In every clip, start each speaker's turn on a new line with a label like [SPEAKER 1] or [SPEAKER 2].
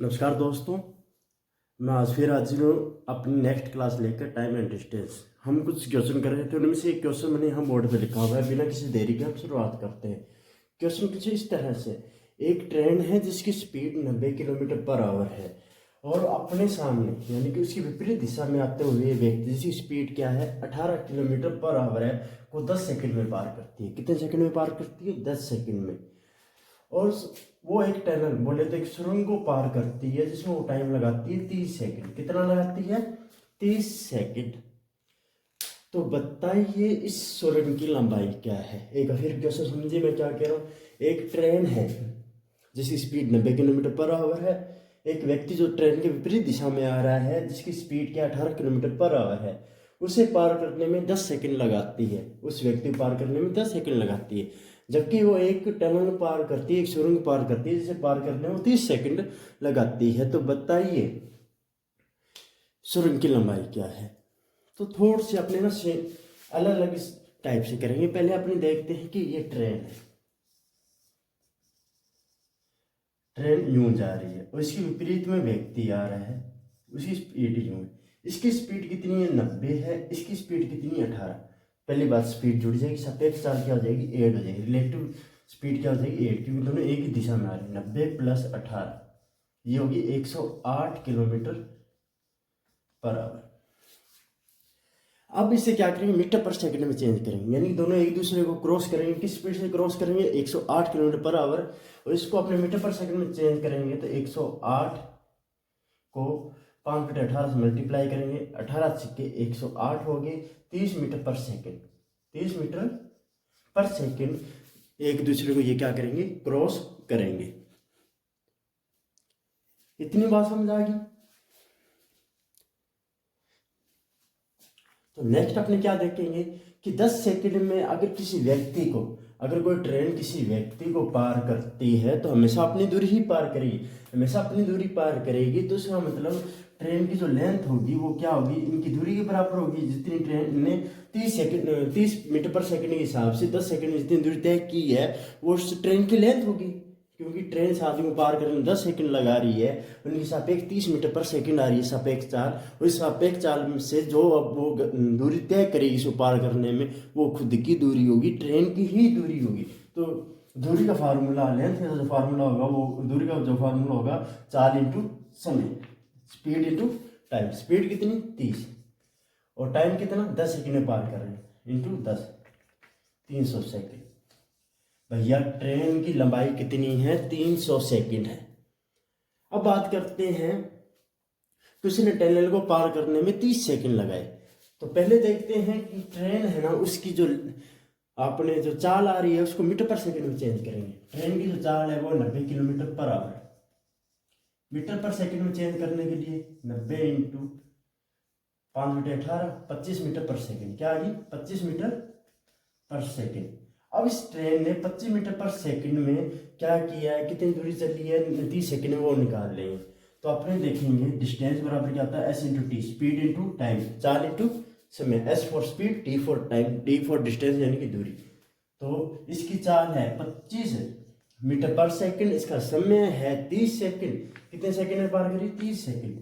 [SPEAKER 1] नमस्कार दोस्तों, मैं आज फिर हाजिर हूँ अपनी नेक्स्ट क्लास लेकर टाइम एंड डिस्टेंस। हम कुछ क्वेश्चन कर रहे थे, उनमें से एक क्वेश्चन मैंने यहाँ बोर्ड पे लिखा हुआ है। बिना किसी देरी के हम शुरुआत करते हैं। क्वेश्चन कुछ इस तरह से, एक ट्रेन है जिसकी स्पीड 90 किलोमीटर पर आवर है और अपने सामने यानी कि उसकी विपरीत दिशा में आते हुए व्यक्ति जिसकी स्पीड क्या है 18 किलोमीटर पर आवर है को 10 सेकंड में पार करती है। कितने सेकंड में पार करती है? 10 सेकंड में। और वो एक टनल बोले तो एक सुरंग को पार करती है जिसमें वो टाइम लगाती है 30 सेकंड। कितना लगाती है? 30 सेकंड। तो बताइए इस सुरंग की लंबाई क्या है। एक फिर क्वेश्चन समझिए मैं क्या कह रहा हूँ। एक ट्रेन है जिसकी स्पीड 90 किलोमीटर पर आवर है। एक व्यक्ति जो ट्रेन के विपरीत दिशा में आ रहा है जिसकी स्पीड क्या 18 किलोमीटर पर आवर है, उसे पार करने में 10 सेकंड लगाती है। उस व्यक्ति को पार करने में 10 सेकंड लगाती है, जबकि वो एक टनल पार करती है, एक सुरंग पार करती है जिसे पार करने में 30 सेकंड लगाती है। तो बताइए सुरंग की लंबाई क्या है। तो थोड़ी सी अपने ना से अलग अलग टाइप से करेंगे। पहले अपने देखते हैं कि ये ट्रेन है, ट्रेन यूं जा रही है और इसके विपरीत में व्यक्ति आ रहा है, उसकी स्पीड यूं है। इसकी स्पीड कितनी है? 90 है। इसकी स्पीड कितनी है? 18। पहली बात स्पीड जुड़ जाएगी, सापेक्ष चाल क्या हो जाएगी? 8 हो जाएगी। रिलेटिव स्पीड क्या हो जाएगी? 8, क्योंकि दोनों एक ही दिशा में आ रहे हैं। 90 प्लस 18 ये होगी 108 किलोमीटर पर आवर। अब इसे क्या करेंगे? मीटर पर सेकंड में चेंज करेंगे, यानी दोनों एक दूसरे को क्रॉस करेंगे। किस स्पीड से क्रॉस करेंगे? 108 किलोमीटर पर आवर। और इसको अपने मीटर पर सेकंड में चेंज करेंगे तो 108 को 5/18 से मल्टीप्लाई करेंगे। 18 सिक्के 108 हो गए 30 मीटर पर सेकंड। 30 मीटर पर सेकंड एक दूसरे को ये क्या करेंगे? क्रॉस करेंगे। इतनी बात समझ आ गई। तो नेक्स्ट अपने क्या देखेंगे कि 10 सेकंड में अगर किसी व्यक्ति को, अगर कोई ट्रेन किसी व्यक्ति को पार करती है तो हमेशा अपनी दूरी ही पार करेगी, हमेशा अपनी दूरी पार करेगी। तो इसका मतलब ट्रेन की जो लेंथ होगी वो क्या होगी? इनकी दूरी के बराबर होगी। जितनी ट्रेन ने 30 मीटर पर सेकंड के हिसाब से 10 सेकंड में जितनी दूरी तय की है वो उस ट्रेन की लेंथ होगी। क्योंकि ट्रेन साथियों को पार करने में 10 सेकंड लगा रही है, उनकी सापेक्ष 30 मीटर पर सेकंड आ रही है सापेक्ष चाल। और इस सापेक्ष चाल से जो अब वो दूरी तय करेगी इसको पार करने में, वो खुद की दूरी होगी, ट्रेन की ही दूरी होगी। तो दूरी का फार्मूला, लेंथ का जो फार्मूला होगा, वो दूरी का जो फार्मूला होगा चाल इंटू समय, स्पीड इंटू टाइम। स्पीड कितनी? 30 और टाइम कितना? 10 सेकंड में पार कर रहे हैं, इंटू 10 300 सेकंड। भैया ट्रेन की लंबाई कितनी है? 300 सेकंड है। अब बात करते हैं किसी ने टनल को पार करने में 30 सेकंड लगाए। तो पहले देखते हैं कि ट्रेन है ना, उसकी जो आपने जो चाल आ रही है उसको मीटर पर सेकंड में चेंज करेंगे। ट्रेन की जो चाल है वो 90 किलोमीटर पर आवर। मीटर पर सेकंड में चेंज करने के लिए 90 इंटू 5/18 25 मीटर पर सेकंड। क्या आ गई? 25 मीटर पर सेकंड। अब इस ट्रेन ने 25 मीटर पर सेकंड में क्या किया है, कितनी दूरी चली है 30 सेकंड में, वो निकाल लेंगे। तो अपने देखेंगे डिस्टेंस बराबर क्या होता है? S into T, speed into time, चाल इंटू समय। S for speed, T for time, D for distance यानी कि दूरी। तो इसकी चाल है 25 मीटर पर सेकंड, इसका समय है 30 सेकंड। कितने सेकंड में पार करी? 30 सेकंड।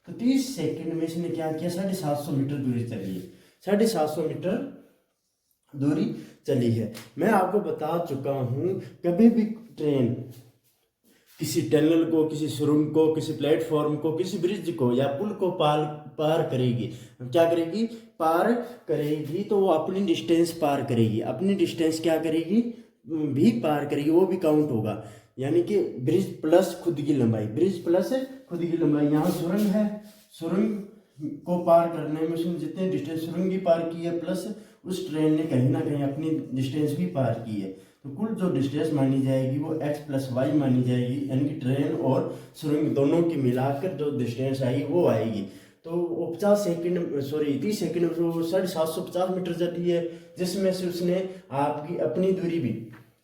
[SPEAKER 1] तो 30 सेकंड में इसने क्या किया? 750 मीटर दूरी चली है। 750 मीटर दूरी चली है। मैं आपको बता चुका हूं, कभी भी ट्रेन किसी टनल को, किसी सुरंग को, किसी प्लेटफॉर्म को, किसी ब्रिज को या पुल को पार करेगी, क्या करेगी? पार करेगी तो वो अपनी डिस्टेंस पार करेगी। अपनी डिस्टेंस क्या करेगी? भी पार करेगी, वो भी काउंट होगा। यानी कि ब्रिज प्लस खुद की लंबाई, ब्रिज प्लस खुद की लंबाई। यहाँ सुरंग है, सुरंग को पार करने में उसने जितने डिस्टेंस सुरंग की पार की है प्लस उस ट्रेन ने कहीं ना कहीं अपनी डिस्टेंस भी पार की है। तो कुल जो डिस्टेंस मानी जाएगी वो x प्लस वाई मानी जाएगी, यानी कि ट्रेन और सुरंग दोनों की मिलाकर जो डिस्टेंस आई वो आएगी। तो वो 50 सेकंड, सॉरी 30 सेकंड में वो 750 मीटर चली है, जिसमें से उसने आपकी अपनी दूरी भी,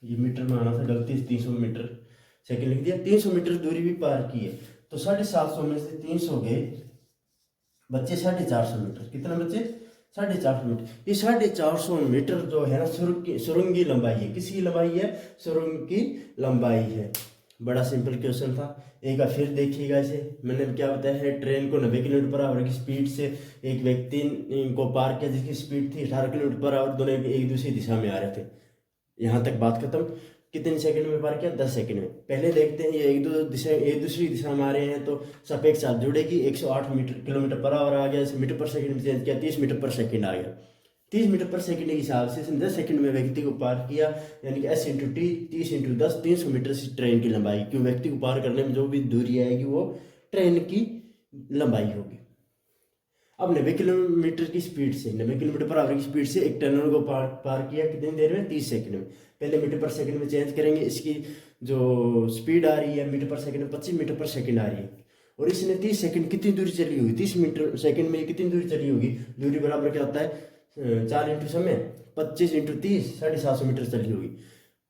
[SPEAKER 1] ये मीटर में आना था गलती से 300 मीटर सेकंड लिख दिया, 300 मीटर दूरी भी पार की है। तो 750 में से 300 गए, बच्चे 450 मीटर। कितना बच्चे? 450 मीटर। ये 450 मीटर जो है ना सुरंग की लंबाई है। किसकी लंबाई है? सुरंग की लंबाई है। बड़ा सिंपल क्वेश्चन था। एक बार फिर देखिएगा इसे। मैंने क्या बताया है, ट्रेन को 90 किलोमीटर पर आवर की स्पीड से एक व्यक्ति को पार किया जिसकी स्पीड थी 18 किलोमीटर पर आवर। दोनों एक दूसरी दिशा में आ रहे थे। यहाँ तक बात खत्म। कितने सेकंड में पार किया? 10 सेकंड में। पहले देखते हैं, ये एक दूसरी दिशा में आ रहे हैं तो सापेक्ष चार्ज जुड़ेगी। 108 किलोमीटर पर आवर आ गया, इसे मीटर पर सेकंड में चेंज किया, 30 मीटर पर सेकंड आ गया। 30 मीटर पर सेकंड के हिसाब से इसने 10 सेकंड में व्यक्ति को पार किया, यानी कि S×T 30×10 300 मीटर से ट्रेन की लंबाई। क्यों? व्यक्ति को पार करने में जो भी दूरी आएगी वो ट्रेन की लंबाई होगी। अब 90 किलोमीटर की स्पीड से 90 किलोमीटर पर आवर की स्पीड से एक टनल को पार किया कितनी देर में? 30 सेकंड में। पहले मीटर पर सेकंड में चेंज करेंगे। इसकी जो स्पीड आ रही है मीटर पर सेकंड में 25 मीटर पर सेकंड आ रही है, और इसने 30 सेकंड कितनी दूरी चली होगी? 30 मीटर सेकंड में कितनी दूरी चली होगी? दूरी बराबर क्या होता है? 4 इंटू समय 25×30 750 मीटर चली होगी।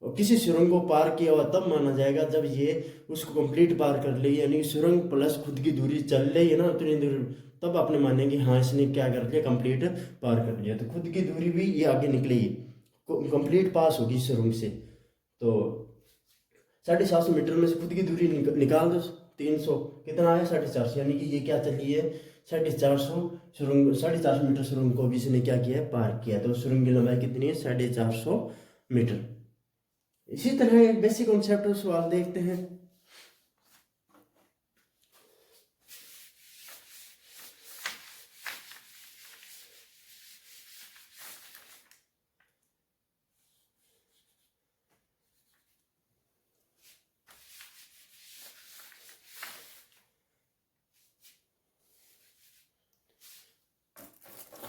[SPEAKER 1] और किसी सुरंग को पार किया हुआ तब माना जाएगा जब ये उसको कंप्लीट पार कर ले, यानी सुरंग प्लस खुद की दूरी चल रही है ना उतनी दूरी, तब आपने मानेंगे हाँ इसने क्या कर लिया, कंप्लीट पार कर लिया। तो खुद की दूरी भी ये आगे निकलेगी, कंप्लीट पास होगी सुरंग से। तो 750 मीटर में से खुद की दूरी निकाल दो, 300 कितना आया? 450, यानी कि ये क्या चली है? 450 सुरंग, 450 मीटर सुरंग को भी इसने क्या किया है? पार किया। तो सुरंग की लंबाई कितनी है? 450 मीटर। इसी तरह एक बेसिक कॉन्सेप्ट सवाल देखते हैं।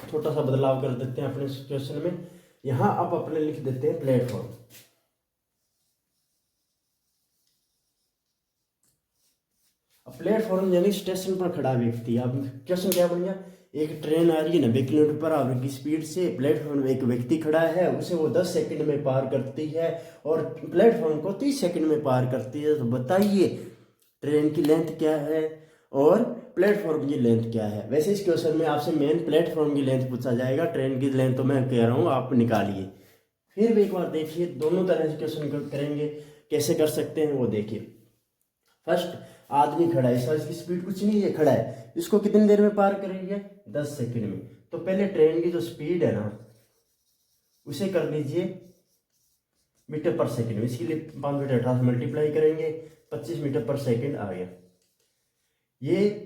[SPEAKER 1] छोटा सा बदलाव कर देते हैं अपने क्वेश्चन में। यहां आप अपने लिख देते हैं प्लेटफॉर्म। प्लेटफॉर्म यानी स्टेशन पर खड़ा व्यक्ति। अब क्वेश्चन क्या बन गया? एक ट्रेन आ रही है 90 किलोमीटर पर आवर की स्पीड से, प्लेटफॉर्म में एक व्यक्ति खड़ा है, उसे वो 10 सेकंड में पार करती है और प्लेटफॉर्म को 30 सेकंड में पार करती है। तो बताइए ट्रेन की लेंथ क्या है और प्लेटफॉर्म की लेंथ क्या है? वैसे इस क्वेश्चन में आपसे मेन प्लेटफॉर्म की लेंथ पूछा जाएगा, ट्रेन की लेंथ तो मैं कह रहा हूँ आप निकालिए। फिर भी एक बार देखिए, दोनों तरह से क्वेश्चन करेंगे, कैसे कर सकते हैं वो देखिए। फर्स्ट, आदमी खड़ा है, इसकी स्पीड कुछ नहीं है, खड़ा है, इसको कितनी देर में पार करेंगे? 10 सेकंड में। तो पहले ट्रेन की जो स्पीड है ना उसे कर लीजिए मीटर पर सेकंड में। इसके लिए 5/18 मल्टीप्लाई करेंगे, 25 मीटर पर सेकंड आ गया। ये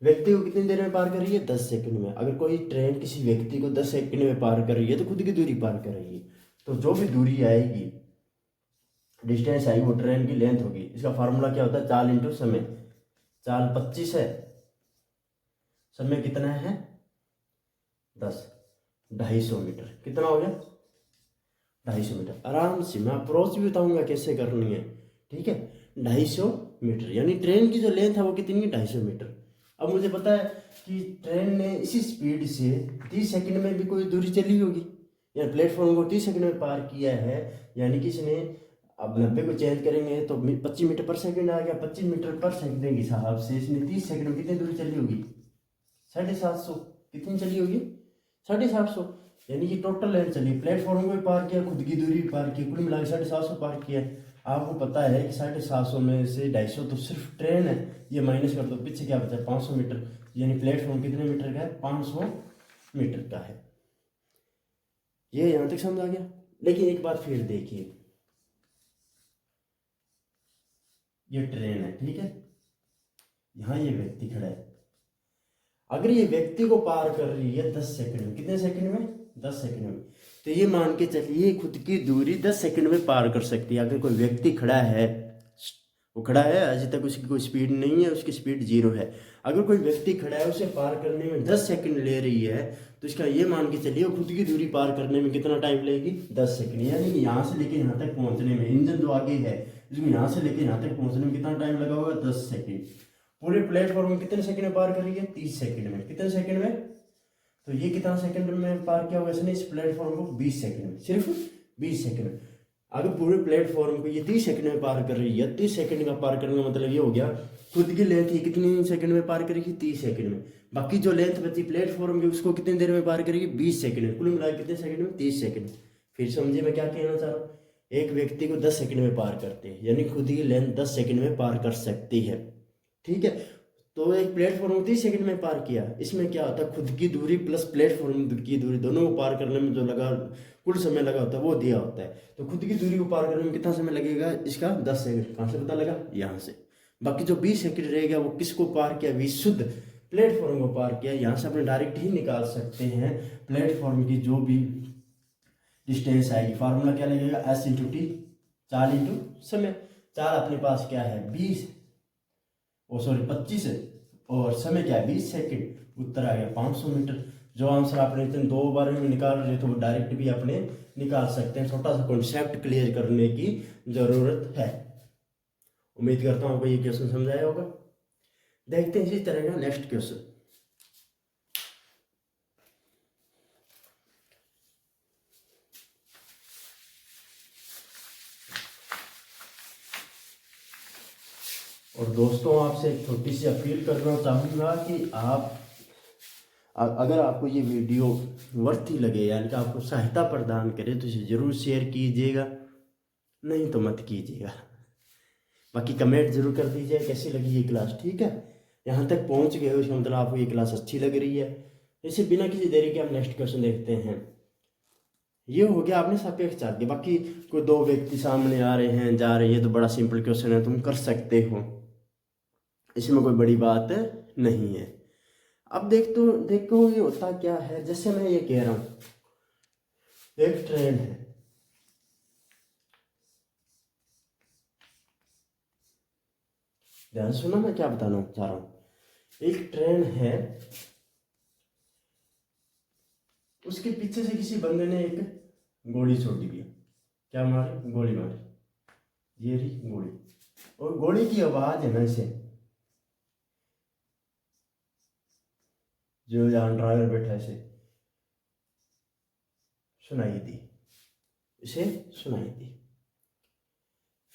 [SPEAKER 1] व्यक्ति को कितनी देर में पार कर रही है? 10 सेकंड में। अगर कोई ट्रेन किसी व्यक्ति को 10 सेकंड में पार कर रही है तो खुद की दूरी पार कर रही है। तो जो भी दूरी आएगी, डिस्टेंस आई, वो ट्रेन की लेंथ होगी। इसका फार्मूला क्या होता है? चाल इंटू समय। चाल 25 है, समय कितना है? 10, 250 मीटर। कितना हो गया? 250 मीटर। आराम से मैं अप्रोच भी बताऊंगा कैसे करनी है, ठीक है? 250 मीटर, यानी ट्रेन की जो लेंथ है वो कितनी है? 250 मीटर। अब मुझे पता है कि ट्रेन ने इसी स्पीड से 30 सेकंड में भी कोई दूरी चली होगी, या प्लेटफॉर्म को 30 सेकंड में पार किया है, यानी कि इसने, अब 90 को चेंज करेंगे तो 25 मीटर पर सेकंड आ गया। 25 मीटर पर सेकंड के हिसाब से इसने 30 सेकंड में कितनी दूरी चली होगी? 750। कितनी चली होगी? 750, यानी कि टोटल लेंथ चली। प्लेटफॉर्म को भी पार किया, खुद की दूरी भी पार की, कुल मिला के 750 पार किया। आपको पता है कि 750 में से 250 तो सिर्फ ट्रेन है, ये माइनस कर दो, पीछे क्या बचा? 500 मीटर, यानी प्लेटफॉर्म कितने मीटर का है? 500 मीटर का है। ये यहां तक समझ आ गया। लेकिन एक बात फिर देखिए, ये ट्रेन है, ठीक है, यहां ये व्यक्ति खड़ा है। अगर ये व्यक्ति को पार कर रही है 10 सेकंड में, कितने सेकंड में? 10 सेकंड में, तो ये मान के चलिए खुद की दूरी 10 सेकंड में पार कर सकती है। अगर कोई व्यक्ति खड़ा है, वो खड़ा है, अभी तक उसकी कोई स्पीड नहीं है, उसकी स्पीड 0 है। अगर कोई व्यक्ति खड़ा है, उसे पार करने में 10 सेकंड ले रही है, तो इसका ये मान के चलिए खुद की दूरी पार करने में कितना टाइम लेगी? 10 सेकंड। यानी कि यहाँ से लेके यहाँ तक पहुँचने में, इंजन जो आगे है इसमें यहाँ से लेके यहाँ तक पहुँचने में कितना टाइम लगा होगा? 10 सेकंड। पूरे प्लेटफॉर्म में कितने सेकंड में पार कर रही है? 30 सेकंड में। कितने सेकंड में? तो ये कितना सेकंड में पार किया होगा इसने? इस प्लेटफॉर्म को 20 सेकंड में, सिर्फ 20 सेकंड में। अगर पूरे प्लेटफॉर्म को ये 30 सेकंड में पार कर रही है, 30 सेकंड का पार करने का मतलब ये हो गया खुद की लेंथ ही कितनी सेकंड में पार करेगी? 30 सेकंड में। बाकी जो लेंथ बची प्लेटफॉर्म की उसको कितनी देर में पार करेगी? 20 सेकंड में। कुल मिला कितने सेकंड में? 30 सेकंड। फिर समझिए मैं क्या कहना चाह रहा हूँ। एक व्यक्ति को 10 सेकंड में पार करती है, यानी खुद की लेंथ 10 सेकंड में पार कर सकती है। ठीक है, तो एक प्लेटफॉर्म को 30 सेकंड में पार किया। इसमें क्या होता है, खुद की दूरी प्लस प्लेटफॉर्म की दूरी दोनों को पार करने में जो लगा कुल समय लगा होता है वो दिया होता है। तो खुद की दूरी को पार करने में कितना समय लगेगा, इसका 10 सेकंड। कहाँ से पता लगा, यहाँ से। बाकी जो 20 सेकंड रहेगा वो किसको पार किया, विशुद्ध प्लेटफॉर्म को पार किया। यहाँ से अपने डायरेक्ट ही निकाल सकते हैं प्लेटफॉर्म की जो भी डिस्टेंस आएगी। फार्मूला क्या लगेगा, एस इंटू टी, चाल इंटू समय। चाल अपने पास क्या है 25 और समय क्या है 20 सेकंड। उत्तर आ गया 500 मीटर। जो आंसर आपने इतने 2 बार में निकाल रहे तो वो डायरेक्ट भी अपने निकाल सकते हैं। छोटा सा कॉन्सेप्ट क्लियर करने की जरूरत है। उम्मीद करता हूँ आपको ये क्वेश्चन समझाया होगा। देखते हैं इसी तरह का नेक्स्ट क्वेश्चन। और दोस्तों आपसे एक छोटी सी अपील करना चाहूँगा कि आप अगर आपको ये वीडियो वर्थी लगे, यानी कि आपको सहायता प्रदान करे, तो इसे ज़रूर शेयर कीजिएगा, नहीं तो मत कीजिएगा। बाकी कमेंट जरूर कर दीजिए कैसी लगी ये क्लास। ठीक है, यहाँ तक पहुँच गए हो इसका मतलब आपको ये क्लास अच्छी लग रही है। इसे बिना किसी देरी के हम नेक्स्ट क्वेश्चन देखते हैं। ये हो गया आपने सापेक्ष चाल के। बाकी कोई 2 व्यक्ति सामने आ रहे हैं जा रहे हैं, तो बड़ा सिंपल क्वेश्चन है, तुम कर सकते हो, इसमें कोई बड़ी बात नहीं है। अब देखो ये होता क्या है, जैसे मैं ये कह रहा हूँ एक ट्रेन है, ध्यान सुनो मैं क्या बताना चाह रहा हूँ। एक ट्रेन है, उसके पीछे से किसी बंदे ने एक गोली छोड़ दी। क्या मारी, गोली मारी, ये रही गोली। और गोली की आवाज है ना इसे, जो जहां ड्राइवर बैठा है इसे सुनाई दी, इसे सुनाई दी।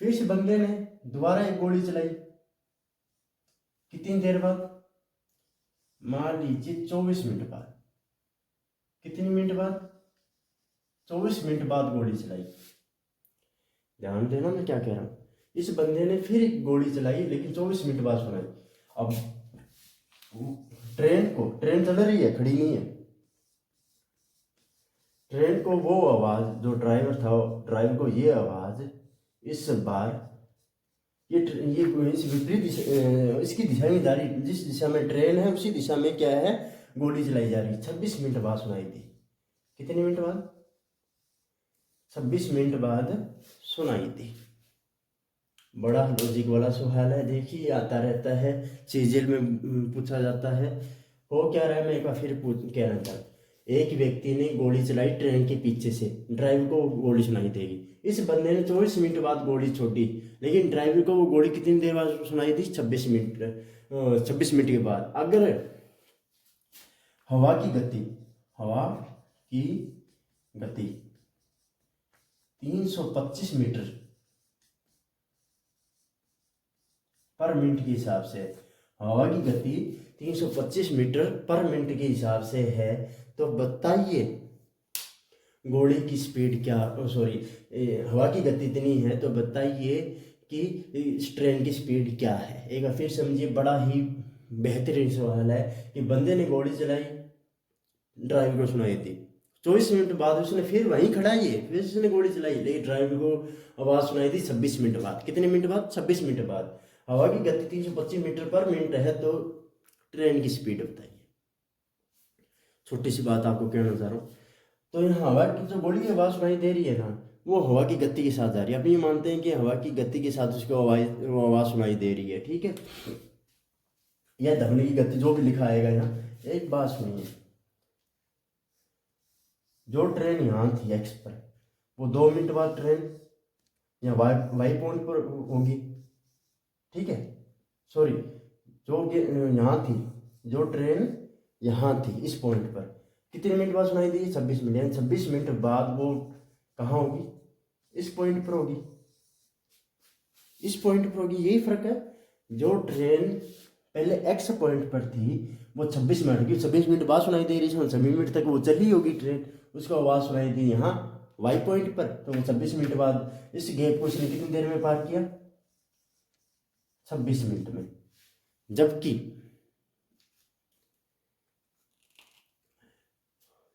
[SPEAKER 1] फिर इस बंदे ने दोबारा एक गोली चलाई, कितनी देर बाद, मान लीजिए 24 मिनट बाद। कितनी मिनट बाद, 24 मिनट बाद गोली चलाई। ध्यान देना मैं क्या कह रहा हूं। इस बंदे ने फिर एक गोली चलाई, लेकिन 24 मिनट बाद सुनाई। अब ट्रेन चल रही है, खड़ी नहीं है। ट्रेन को वो आवाज, जो ड्राइवर था ड्राइवर को ये आवाज इस बार ये इस विपरीत इसकी दिशा में जा रही, जिस दिशा में ट्रेन है उसी दिशा में क्या है गोली चलाई जा रही। 26 मिनट बाद सुनाई दी। कितने मिनट बाद, 26 मिनट बाद सुनाई दी। बड़ा लॉजिक वाला सवाल है, देखिए आता रहता है, सीजीएल में पूछा जाता है। हो क्या रहा है मैं एक बार फिर कहना चाहता। एक व्यक्ति ने गोली चलाई ट्रेन के पीछे से, ड्राइवर को गोली सुनाई देगी। इस बंदे ने 24 मिनट बाद गोली छोड़ी, लेकिन ड्राइवर को वो गोली कितनी देर बाद सुनाई दी, 26 मिनट के बाद। अगर हवा की गति 325 मीटर पर मिनट के हिसाब से, हवा की गति 325 मीटर पर मिनट के हिसाब से है, तो बताइए घोड़े की स्पीड क्या, हवा की गति इतनी है, तो बताइए कि इस ट्रेन की स्पीड क्या है। एक बार फिर समझिए, बड़ा ही बेहतरीन सवाल है कि बंदे ने गोली चलाई, ड्राइवर को सुनाई थी, 24 मिनट बाद उसने फिर वहीं खड़ा ही है, फिर उसने गोली चलाई, लेकिन ड्राइवर को आवाज़ सुनाई थी 26 मिनट बाद। कितने मिनट बाद, 26 मिनट बाद। हवा की गति 325 मीटर पर मिनट है, तो ट्रेन की स्पीड बताइए। छोटी सी बात आपको कहना चाह रहा हूँ। तो यहाँ हवा की जो गोली की आवाज़ सुनाई दे रही है ना, वो हवा की गति के साथ जा रही है। अब ये मानते हैं कि हवा की गति के साथ उसको आवाज़ सुनाई दे रही है, ठीक है, या ध्वनि की गति, जो भी लिखा आएगा यहाँ। एक बात सुनिए, जो ट्रेन यहाँ थी एक्स पर, वो 2 मिनट बाद ट्रेन या वाई पॉइंट पर होगी, ठीक है। सॉरी, जो यहाँ थी, जो ट्रेन यहाँ थी इस पॉइंट पर, कितने मिनट बाद सुनाई दी, 26 मिनट। यानी 26 मिनट बाद वो कहाँ होगी, इस पॉइंट पर होगी, इस पॉइंट पर होगी। यही फर्क है। जो ट्रेन पहले एक्स पॉइंट पर थी वो 26 मिनट की, 26 मिनट बाद सुनाई दे रही है, 26 मिनट तक वो चली होगी ट्रेन, उसको आवाज़ सुनाई दी यहाँ वाई पॉइंट पर, तो 26 मिनट बाद इस गैप को उसने कितनी देर में पार किया? 26 मिनट में। जबकि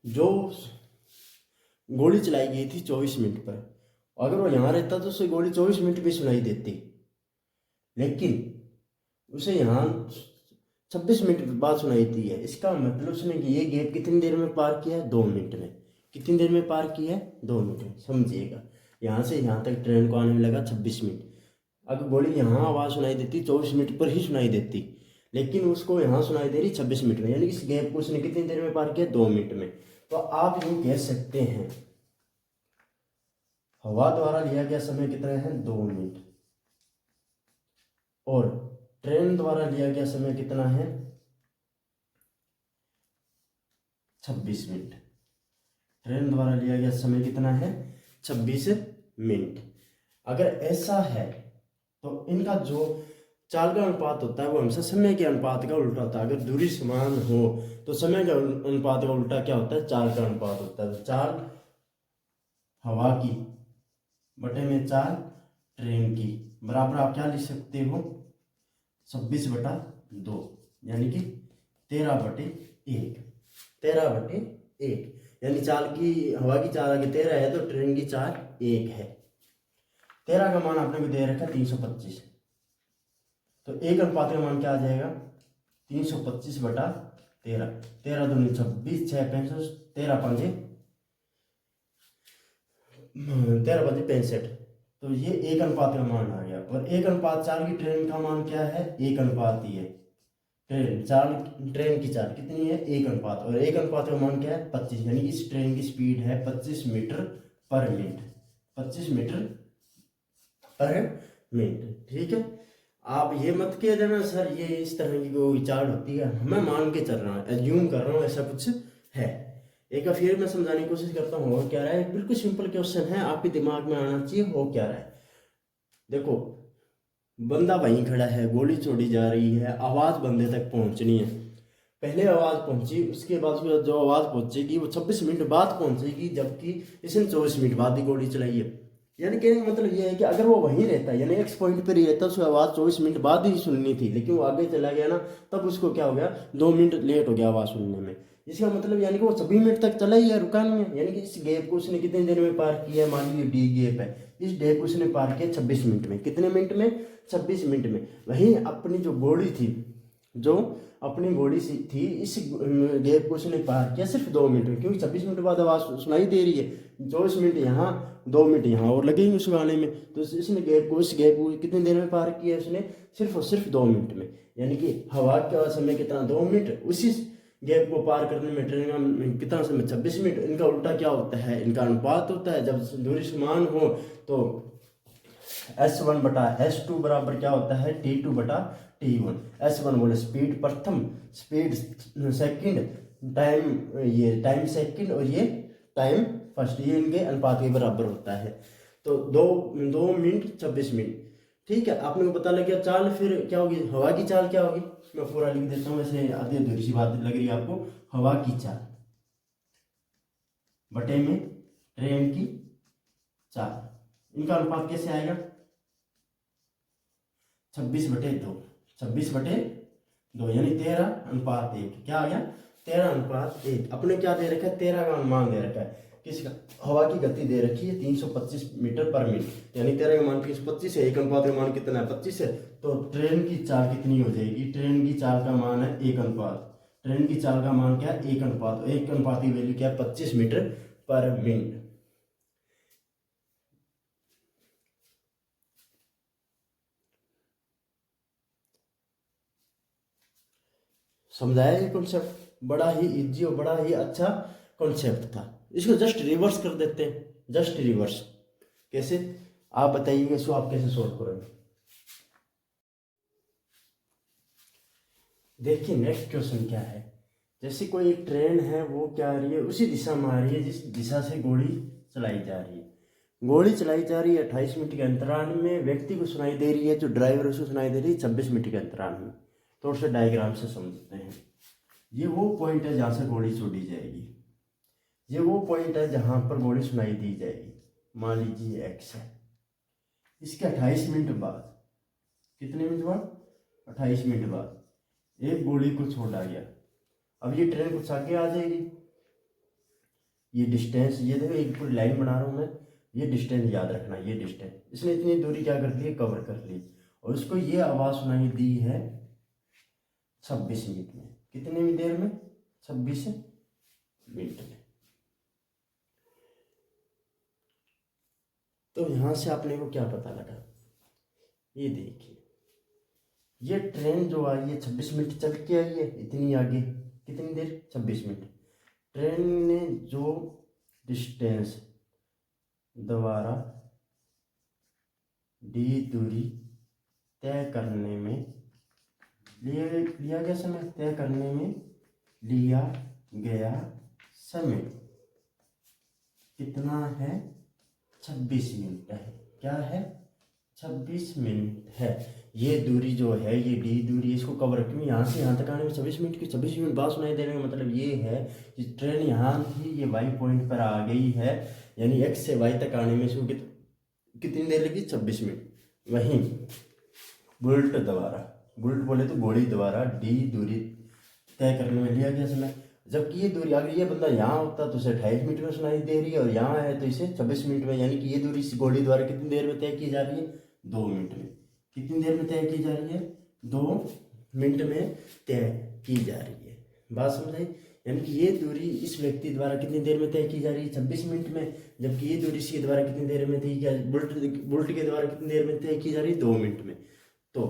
[SPEAKER 1] जो गोली चलाई गई थी 24 मिनट पर, अगर वो यहाँ रहता तो उसे गोली 24 मिनट में सुनाई देती, लेकिन उसे यहाँ 26 मिनट बाद सुनाई दी है। इसका मतलब उसने ये गैप कितनी देर में पार किया है? 2 मिनट में। कितनी देर में पार किया है? 2 मिनट में। समझिएगा, यहाँ से यहाँ तक ट्रेन को आने में लगा 26 मिनट। अगर गोली यहाँ आवाज़ सुनाई देती 24 मिनट पर ही सुनाई देती, लेकिन उसको यहाँ सुनाई दे रही 26 मिनट में, यानी इस गैप को उसने कितनी देर में पार किया? 2 मिनट में। तो आप यूँ कह सकते हैं हवा द्वारा लिया गया समय कितना है? 2 मिनट। और ट्रेन द्वारा लिया गया समय कितना है? 26 मिनट। ट्रेन द्वारा लिया गया समय कितना है? 26 मिनट। अगर ऐसा है तो इनका जो चाल का अनुपात होता है वो हमेशा समय के अनुपात का उल्टा होता है। अगर दूरी समान हो तो समय का अनुपात का उल्टा क्या होता है? चाल का अनुपात होता है। तो चाल हवा की बटे में चाल ट्रेन की बराबर आप क्या लिख सकते हो? 26/2, यानी कि 13/1। 13/1, यानी चाल की हवा की चाल आगे 13 है तो ट्रेन की चाल 1 है। 13 का मान आपने को दे रखा 325, तो 1 अनुपात का मान क्या आ जाएगा? 325/13। 13 दूनी 26, 6 65, 13×5 तो ये 1 अनुपात का मान आ गया। और 1:4 की ट्रेन का मान क्या है? 1 अनुपात ही है। ट्रेन की चाल कितनी है? 1 अनुपात, और 1 अनुपात का मान क्या है? 25, यानी कि इस ट्रेन की स्पीड है 25 मीटर पर मिनट। 25 मीटर पर मिनट, ठीक है। आप ये मत कह देना सर ये इस तरह की कोई चार्ट होती है, मैं मान के चल रहा हूँ, एज्यूम कर रहा हूँ ऐसा कुछ है। एक बार फिर मैं समझाने की कोशिश करता हूँ हो क्या रहा है। बिल्कुल सिंपल क्वेश्चन है, आपके दिमाग में आना चाहिए हो क्या रहा है। देखो, बंदा वहीं खड़ा है, गोली छोड़ी जा रही है, आवाज़ बंदे तक पहुंचनी है। पहले आवाज़ पहुंची, उसके बाद जो आवाज़ पहुंचेगी वो 26 मिनट बाद पहुंचेगी, जबकि इसने 24 मिनट बाद ही गोली चलाई है। यानी कहने का मतलब ये है कि अगर वो वहीं रहता है, यानी एक्स पॉइंट पर ही रहता, उसको आवाज़ 24 मिनट बाद ही सुननी थी, लेकिन वो आगे चला गया ना, तब उसको क्या हो गया? 2 मिनट लेट हो गया आवाज़ सुनने में। इसका मतलब यानी कि वो 26 मिनट तक चला ही है, रुका नहीं है। यानी कि इस गैप को उसने कितनी देर में पार किया है? मान लीजिए डी गैप है, इस गैप को उसने पार किया 26 मिनट में। कितने मिनट में? 26 मिनट में। वहीं अपनी जो बॉडी थी, जो अपनी बॉडी सी थी, इस गैप को उसने पार किया सिर्फ 2 मिनट में, क्योंकि 26 मिनट बाद आवाज़ सुनाई दे रही है। 24 मिनट यहाँ, 2 मिनट यहाँ और लगेंगे उस गाने में, तो इसने गैप को, इस गैप को कितनी देर में पार किया उसने? सिर्फ और सिर्फ 2 मिनट में। यानी कि हवा का समय कितना? 2 मिनट। उसी गैप को पार करने में ट्रेन का कितना समय? 26 मिनट। इनका उल्टा क्या होता है? इनका अनुपात होता है। जब दूरी समान हो तो S1/S2 बराबर क्या होता है? T2/T1। S1 बोले स्पीड प्रथम, स्पीड सेकंड, टाइम ये टाइम सेकंड, और ये टाइम फर्स्ट, ये इनके अनुपात के बराबर होता है। तो 2 मिनट 26 मिनट, ठीक है। आपने को पता लग गया। चाल फिर क्या होगी? हवा की चाल क्या होगी? मैं पूरा लिख देता हूँ, वैसे आधी अधूरी सी बात लग रही है आपको। हवा की चाल बटे में ट्रेन की चाल, इनका अनुपात कैसे आएगा? 26/2। 26/2 यानी 13:1। क्या आ गया? 13:1। अपने क्या दे रखा है? 13 का अनुमान दे रखा है। किसका? हवा की गति दे रखी है 325 मीटर पर मिनट, यानी 13 का मान 325 है। 1 अनुपात का मान कितना है? 25 है। तो ट्रेन की चाल कितनी हो जाएगी? ट्रेन की चाल का मान है 1 अनुपात। ट्रेन की चाल का मान क्या है? 1 अनुपात। 1 अनुपात की वैल्यू क्या है? 25 मीटर पर मिनट। समझाया ये कॉन्सेप्ट? बड़ा ही इजी और बड़ा ही अच्छा कॉन्सेप्ट था। इसको जस्ट रिवर्स कर देते हैं, जस्ट रिवर्स। कैसे? आप बताइएगा इसको आप कैसे सोल्व करोगे। देखिए नेक्स्ट क्वेश्चन क्या है। जैसे कोई एक ट्रेन है, वो क्या आ रही है? उसी दिशा में आ रही है जिस दिशा से गोली चलाई जा रही है। गोली चलाई जा रही है 28 मिनट के अंतराल में, व्यक्ति को सुनाई दे रही है, जो ड्राइवर उसको सुनाई दे रही है 26 मिनट के अंतराल में। तो उसे डायग्राम से समझते हैं। ये वो पॉइंट है जहाँ से गोली छोड़ी जाएगी। ये वो पॉइंट है जहाँ पर गोली सुनाई दी जाएगी। मान लीजिए एक्स है, इसके 28 मिनट बाद, कितने मिनट बाद, 28 मिनट बाद एक गोली को छोड़ा गया। अब ये ट्रेन कुछ आगे आ जाएगी। ये डिस्टेंस, ये देखो एक पूरी लाइन बना रहा हूँ मैं, ये डिस्टेंस याद रखना, ये डिस्टेंस इसने इतनी दूरी क्या कर ली, कवर कर ली। और इसको ये आवाज़ सुनाई दी है 26 मिनट में। कितनी देर में, 26 मिनट में। तो यहाँ से आपने को क्या पता लगा, ये देखिए ये ट्रेन जो आई है 26 मिनट चल के आई है इतनी आगे, कितनी देर, 26 मिनट। ट्रेन ने जो डिस्टेंस द्वारा डी दूरी तय करने में लिया गया समय, तय करने में लिया गया समय कितना है, 26 मिनट है। क्या है, 26 मिनट है। ये दूरी जो है, ये डी दूरी, इसको कवर क्यों, यहाँ से यहाँ तक आने में 26 मिनट की, 26 मिनट बाद सुनाई देने का मतलब ये है कि ट्रेन यहाँ थी, ये वाई पॉइंट पर आ गई है, यानी एक्स से वाई तक आने में इसको कितनी देर लगी, 26 मिनट। वहीं बुलेट द्वारा, बुलेट बोले तो घोड़ी द्वारा डी दूरी तय करने में लिया गया समय, जबकि ये दूरी, अगर ये बंदा यहाँ होता तो उसे 28 मिनट में सुनाई दे रही है, और यहाँ है तो इसे 26 मिनट में, यानी कि ये दूरी इस घोड़ी द्वारा कितनी देर में तय की जा रही है, 2 मिनट में। कितनी देर में तय की जा रही है, 2 मिनट में तय की जा रही है। बात समझ आई, यानी कि ये दूरी इस व्यक्ति द्वारा कितनी देर में तय की जा रही है, 26 मिनट में, जबकि ये दूरी सी द्वारा कितनी देर में तय की जा रही है, बुलेट के द्वारा कितनी देर में तय की जा रही है, 2 मिनट में। तो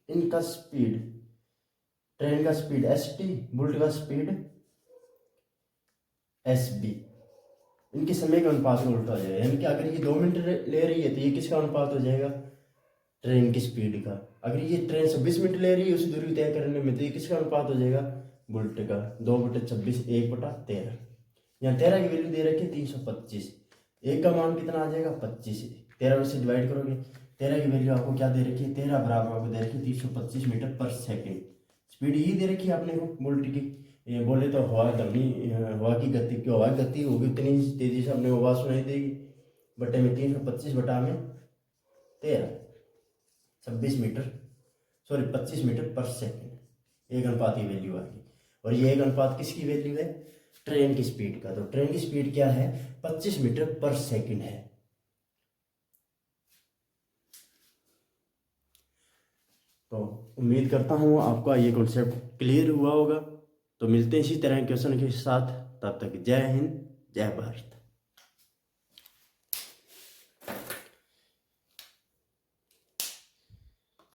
[SPEAKER 1] इनका स्पीड, ट्रेन का स्पीड st, बुलेट का स्पीड sb, इनके समय का अनुपात में उल्टा हो जाएगा। यानी कि अगर ये 2 मिनट ले रही है तो ये किसका अनुपात हो जाएगा, ट्रेन की स्पीड का। अगर ये ट्रेन 26 मिनट ले रही है उस दूरी तय करने में, तो ये किसका अनुपात हो जाएगा, बुलेट का। 2/26 1/13, यहाँ 13 की वैल्यू दे रखी है 325, एक का मान कितना आ जाएगा, 25। 13 से डिवाइड करोगे, 13 की वैल्यू आपको क्या दे रखी है, 13 बराबर आपको दे रखी है 325 मीटर पर सेकेंड। स्पीड ही दे रखी है आपने को बुलेट की। ये बोले तो हवा हवा की गति, की हवा की गति होगी इतनी तेजी से अपने आवाज़ सुनाई देगी, बटे में 325 बटा में 13, 26 मीटर, सॉरी 25 मीटर पर सेकेंड, एक अनुपात की वैल्यू आ गई। और ये एक अनुपात किसकी वैल्यू है, ट्रेन की स्पीड का। तो ट्रेन की स्पीड क्या है, 25 मीटर पर सेकेंड है। तो उम्मीद करता हूँ आपका ये कॉन्सेप्ट क्लियर हुआ होगा। तो मिलते हैं इसी तरह के क्वेश्चन के साथ, तब तक जय हिंद, जय भारत।